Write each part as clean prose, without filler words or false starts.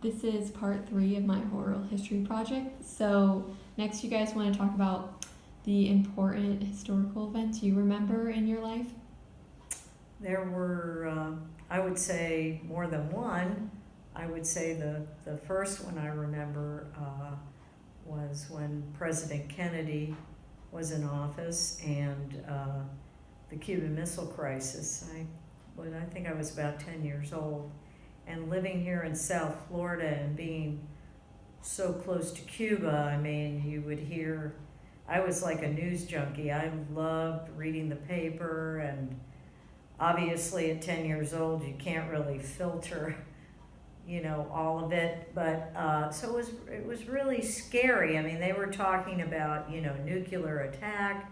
This is part 3 of my oral history project. So next you guys want to talk about the important historical events you remember in your life? There were, I would say, more than one. I would say the first one I remember was when President Kennedy was in office, and the Cuban Missile Crisis. I think I was about 10 years old, and living here in South Florida and being so close to Cuba. I mean, you would hear, I was like a news junkie. I loved reading the paper, and obviously at 10 years old you can't really filter, all of it, but so it was really scary. I mean, they were talking about, nuclear attack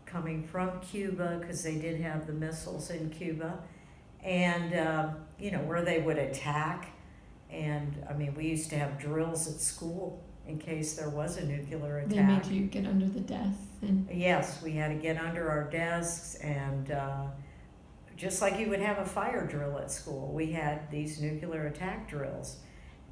coming from Cuba, because they did have the missiles in Cuba, and where they would attack. And I mean, we used to have drills at school in case there was a nuclear attack. They made you get under the desk. Yes, we had to get under our desks, and just like you would have a fire drill at school, we had these nuclear attack drills.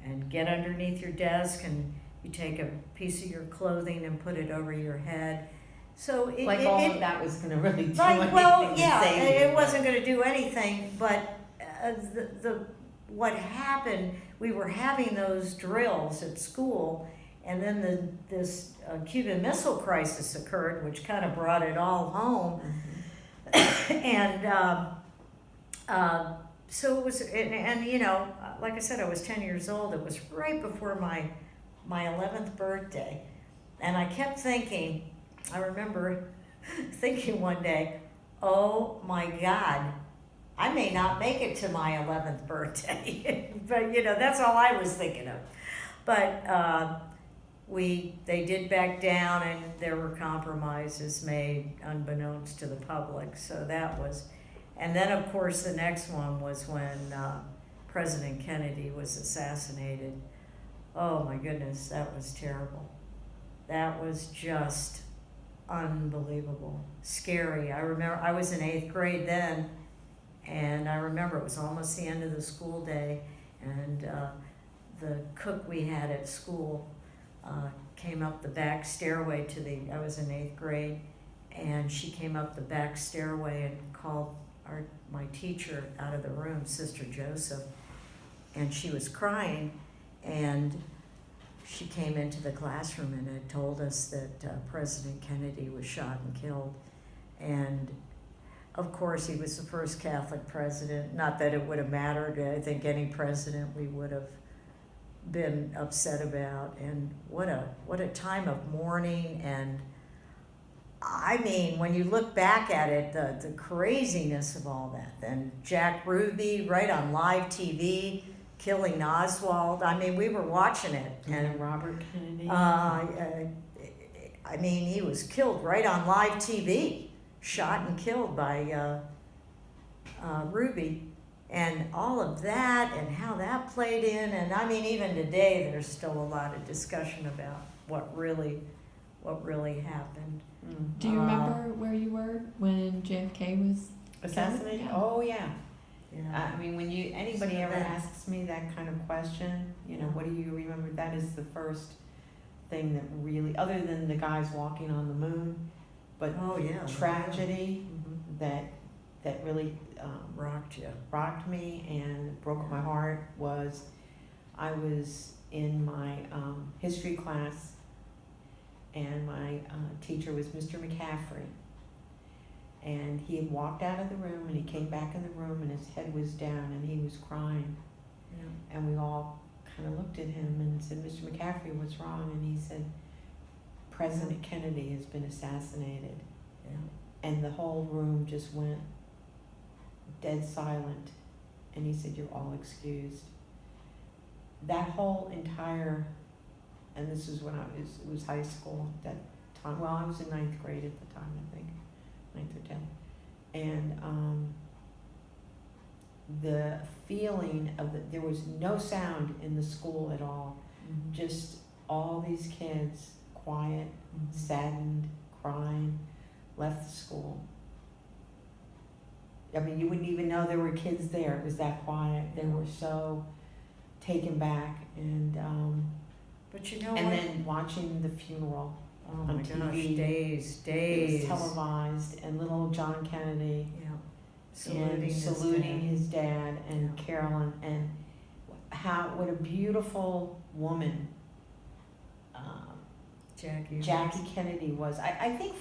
And get underneath your desk, and you take a piece of your clothing and put it over your head. So of that was going to really do anything. Well, yeah, it wasn't going to do anything, but what happened, we were having those drills at school, and then this Cuban Missile Crisis occurred, which kind of brought it all home. Mm-hmm. And so it was, and like I said, I was 10 years old. It was right before my 11th birthday, and I kept thinking, I remember thinking one day, oh my God, I may not make it to my 11th birthday. But that's all I was thinking of. But they did back down, and there were compromises made unbeknownst to the public. So that was, and then of course the next one was when President Kennedy was assassinated. Oh my goodness, that was terrible. That was just unbelievable, scary. I remember I was in 8th grade then, and I remember it was almost the end of the school day, and the cook we had at school came up the back stairway I was in 8th grade, and she came up the back stairway and called my teacher out of the room, Sister Joseph, and she was crying, and she came into the classroom and had told us that President Kennedy was shot and killed. And of course, he was the first Catholic president. Not that it would have mattered. I think any president we would have been upset about. And what a time of mourning. And I mean, when you look back at it, the craziness of all that. And Jack Ruby, right on live TV, killing Oswald. I mean, we were watching it. And Robert Kennedy. I mean, he was killed right on live TV, shot and killed by Ruby. And all of that, and how that played in. And I mean, even today, there's still a lot of discussion about what really happened. Do you remember where you were when JFK was assassinated? Yeah. Oh yeah. Yeah. I mean, when anybody ever asks me that kind of question, what do you remember? That is the first thing that really, other than the guys walking on the moon, but tragedy that really rocked me and broke my heart was, I was in my history class, and my teacher was Mr. McCaffrey. And he had walked out of the room, and he came back in the room, and his head was down, and he was crying. Yeah. And we all kind of looked at him and said, Mr. McCaffrey, what's wrong? And he said, President Kennedy has been assassinated. Yeah. And the whole room just went dead silent. And he said, you're all excused. That whole entire, and this is when it was high school at that time. Well, I was in 9th grade at the time, I think. 9th or 10th, and the feeling of there was no sound in the school at all, just all these kids, quiet, saddened, crying, left the school. I mean, you wouldn't even know there were kids there. It was that quiet. They were so taken back, and But you know and what? then watching the funeral. Oh on my gosh, TV. days. It was televised, and little John Kennedy Yeah. and saluting his dad and Yeah. Carolyn, and what a beautiful woman Jackie Kennedy was. I think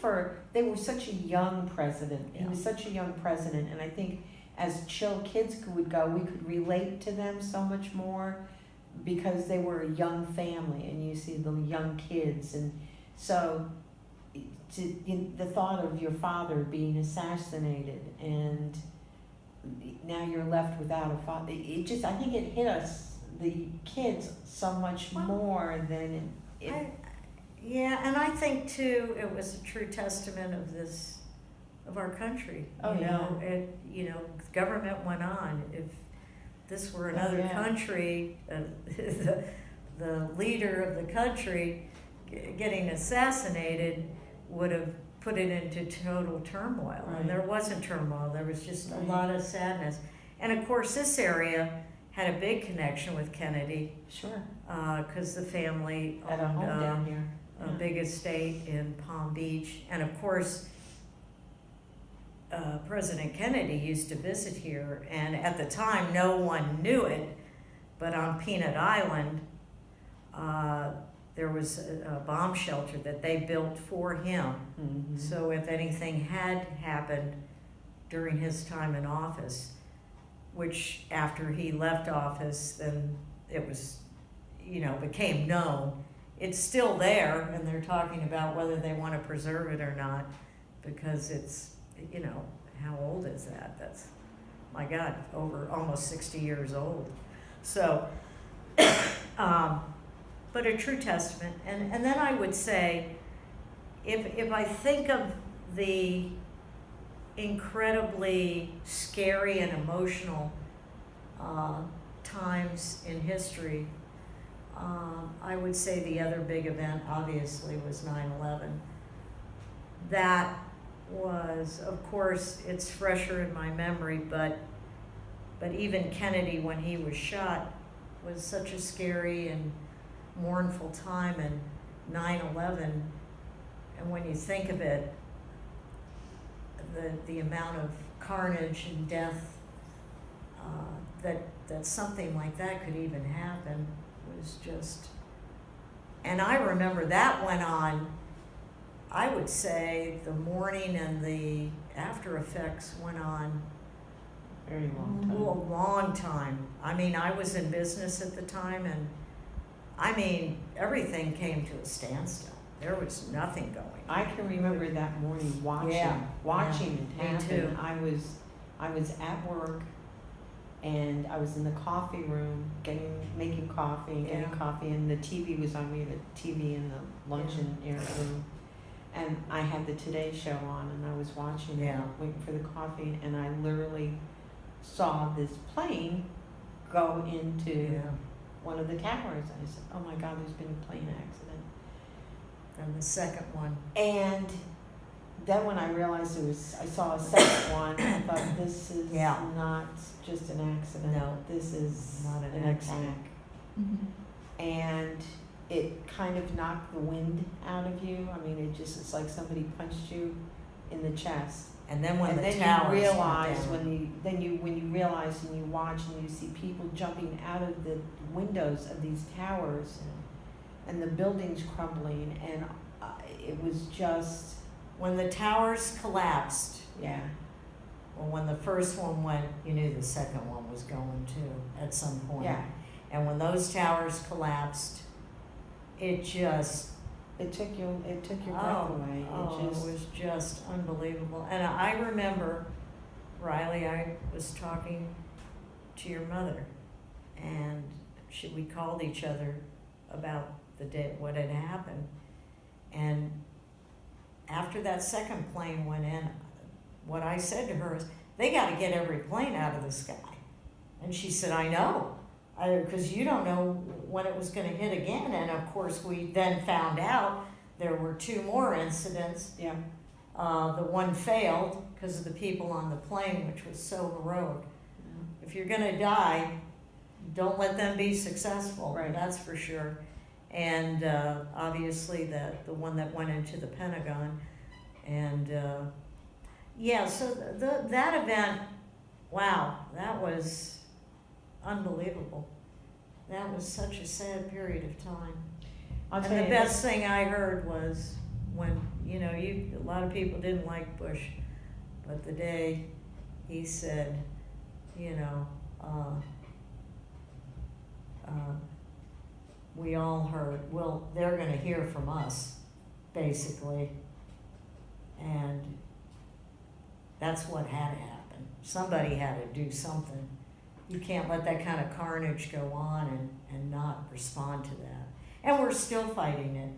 they were such a young president. He was such a young president, and I think as kids would go, we could relate to them so much more because they were a young family, and you see the young kids, and so the thought of your father being assassinated and now you're left without a father. I think it hit us, the kids, so much more than Yeah, and I think too, it was a true testament of our country. Oh, Government went on. If this were another country, the leader of the country getting assassinated would have put it into total turmoil. Right. And there wasn't turmoil, there was just a lot of sadness. And of course, this area had a big connection with Kennedy. Sure. Because the family At a home down here. a big estate in Palm Beach. And of course, President Kennedy used to visit here, and at the time no one knew it, but on Peanut Island there was a bomb shelter that they built for him. Mm-hmm. So if anything had happened during his time in office, which after he left office, then it was, became known. It's still there, and they're talking about whether they want to preserve it or not, because it's, how old is that? That's, my God, over almost 60 years old. So, but a true testament. And then I would say, if I think of the incredibly scary and emotional times in history, I would say the other big event obviously was 9/11. That was, of course, it's fresher in my memory, but even Kennedy, when he was shot, was such a scary and mournful time, and 9/11, and when you think of it, the amount of carnage and death that something like that could even happen was just, and I remember that went on, I would say the mourning and the after effects went on very long time. a long time. I mean, I was in business at the time, and I mean, everything came to a standstill. There was nothing going. I can remember that morning watching it happen. Too. I was at work, and I was in the coffee room making coffee and getting coffee, and the TV was on. We had a TV in the luncheon area room, and I had the Today Show on, and I was watching it, waiting for the coffee, and I literally saw this plane go into one of the towers. I said, "Oh my God, there's been a plane accident." And the second one. And then when I realized I saw a second one, I thought, this is not just an accident. No, this is not an attack. accident. Mm-hmm. And it kind of knocked the wind out of you. I mean, it's like somebody punched you in the chest. And then when then towers you realize went down. when you realize and you watch and you see people jumping out of the windows of these towers, and the buildings crumbling, and it was just, when the towers collapsed. yeah. Well, when the first one went, you knew the second one was going too at some point. Yeah. And when those towers collapsed, it took your breath away. It was just unbelievable. And I remember, Riley, I was talking to your mother, and we called each other about the day, what had happened. And after that second plane went in, what I said to her is, they got to get every plane out of the sky. And she said, I know, because you don't know when it was going to hit again. And of course, we then found out there were two more incidents. Yeah. The one failed because of the people on the plane, which was so heroic. Yeah. If you're going to die, don't let them be successful. Right. That's for sure. And obviously the one that went into the Pentagon, and yeah, so that event, wow, that was unbelievable. That was such a sad period of time. I'll tell And the you, best thing I heard was when, you know, a lot of people didn't like Bush, but the day he said, you know, we all heard, well, they're gonna hear from us, basically. And that's what had to happen. Somebody had to do something. You can't let that kind of carnage go on and not respond to that. And we're still fighting it.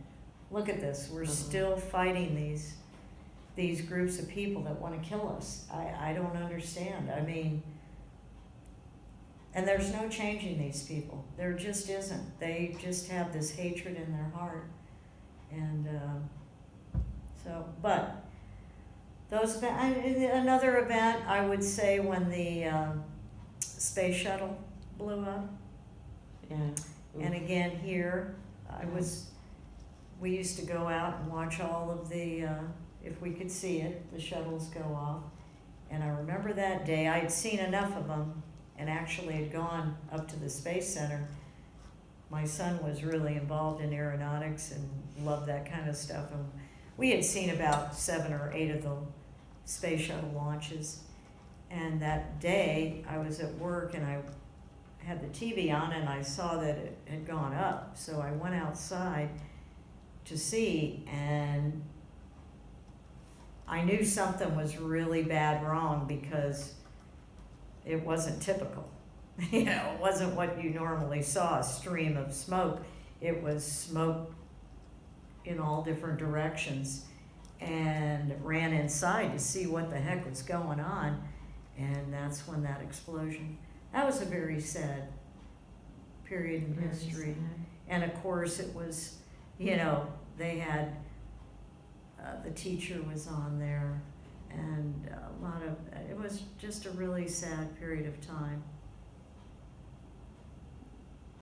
Look at this, we're still fighting these groups of people that want to kill us. I don't understand. I mean, and there's no changing these people. There just isn't. They just have this hatred in their heart. And but those another event, I would say, when the space shuttle blew up. yeah. And again here, we used to go out and watch all of the, if we could see it, the shuttles go off. And I remember that day, I'd seen enough of them and actually had gone up to the Space Center. My son was really involved in aeronautics and loved that kind of stuff. And we had seen about 7 or 8 of the space shuttle launches. And that day I was at work and I had the TV on and I saw that it had gone up. So I went outside to see, and I knew something was really bad wrong because it wasn't typical. You know, it wasn't what you normally saw, a stream of smoke. It was smoke in all different directions, and ran inside to see what the heck was going on. And that's when that explosion, that was a very sad period in history. And of course it was, you know, they had, the teacher was on there, and a lot of, it was just a really sad period of time.